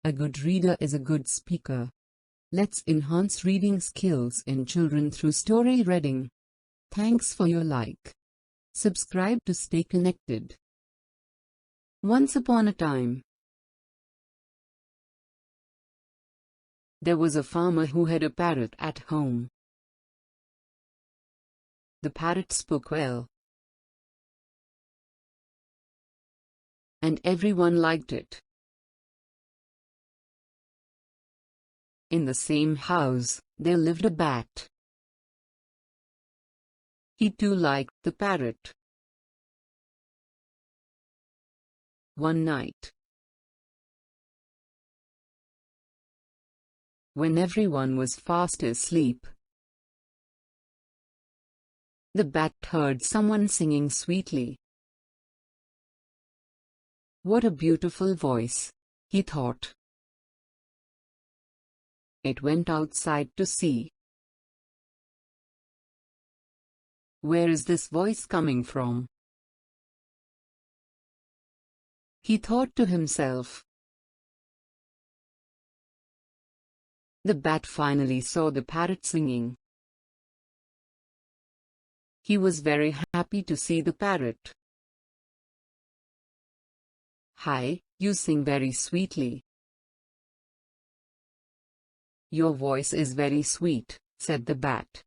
A good reader is a good speaker. Let's enhance reading skills in children through story reading. Thanks for your like. Subscribe to stay connected. Once upon a time, there was a farmer who had a parrot at home. The parrot spoke well, and everyone liked it. In the same house, there lived a bat. He too liked the parrot. One night, when everyone was fast asleep, the bat heard someone singing sweetly. What a beautiful voice, he thought. It went outside to see. Where is this voice coming from? He thought to himself. The bat finally saw the parrot singing. He was very happy to see the parrot. "Hi, you sing very sweetly. Your voice is very sweet," said the bat.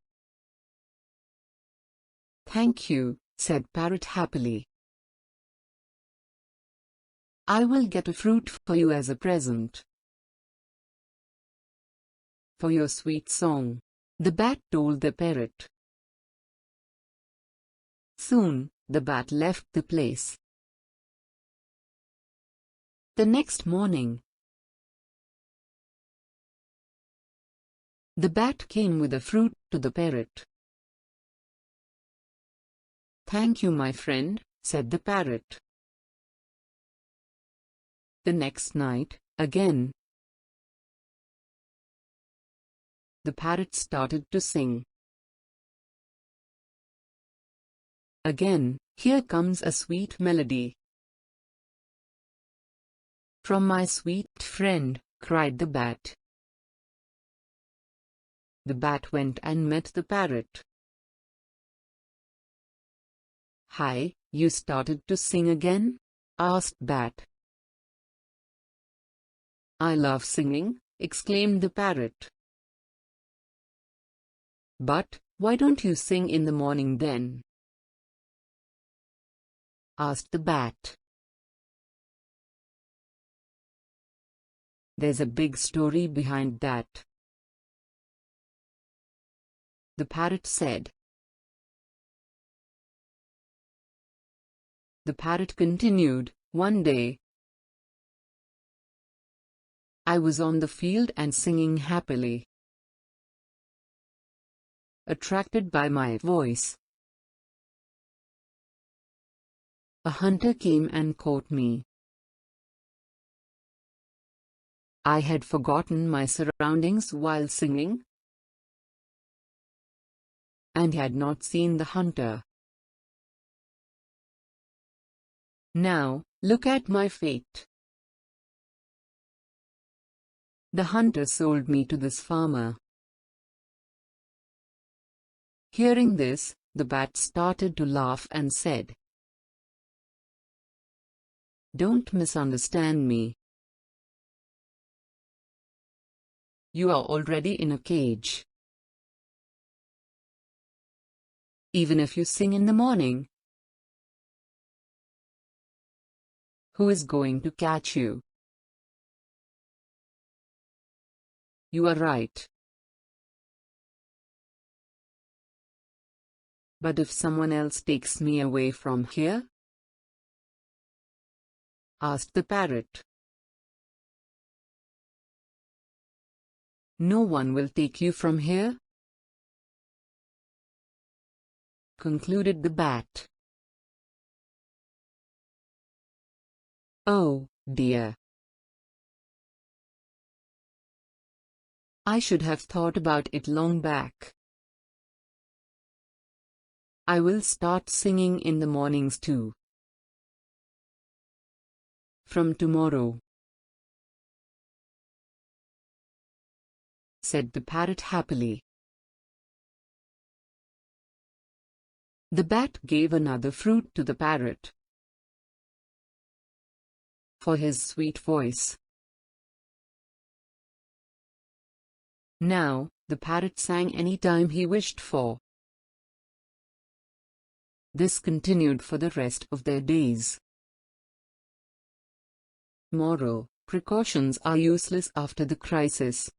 "Thank you," said parrot happily. "I will get a fruit for you as a present. For your sweet song," the bat told the parrot. Soon, the bat left the place. The next morning, the bat came with a fruit to the parrot. "Thank you, my friend," said the parrot. The next night, again, the parrot started to sing. Again, here comes a sweet melody. "From my sweet friend," cried the bat. The bat went and met the parrot. "Hi, you started to sing again?" asked bat. "I love singing," exclaimed the parrot. "But, why don't you sing in the morning then?" asked the bat. "There's a big story behind that," the parrot said. The parrot continued, "One day, I was on the field and singing happily. Attracted by my voice, a hunter came and caught me. I had forgotten my surroundings while singing, and had not seen the hunter. Now, look at my fate. The hunter sold me to this farmer." Hearing this, the bat started to laugh and said, "Don't misunderstand me. You are already in a cage. Even if you sing in the morning, who is going to catch you?" "You are right. But if someone else takes me away from here?" asked the parrot. "No one will take you from here," concluded the bat. "Oh, dear. I should have thought about it long back. I will start singing in the mornings too. From tomorrow." said the parrot happily. The bat gave another fruit to the parrot for his sweet voice. Now, the parrot sang any time he wished for. This continued for the rest of their days. Moral: precautions are useless after the crisis.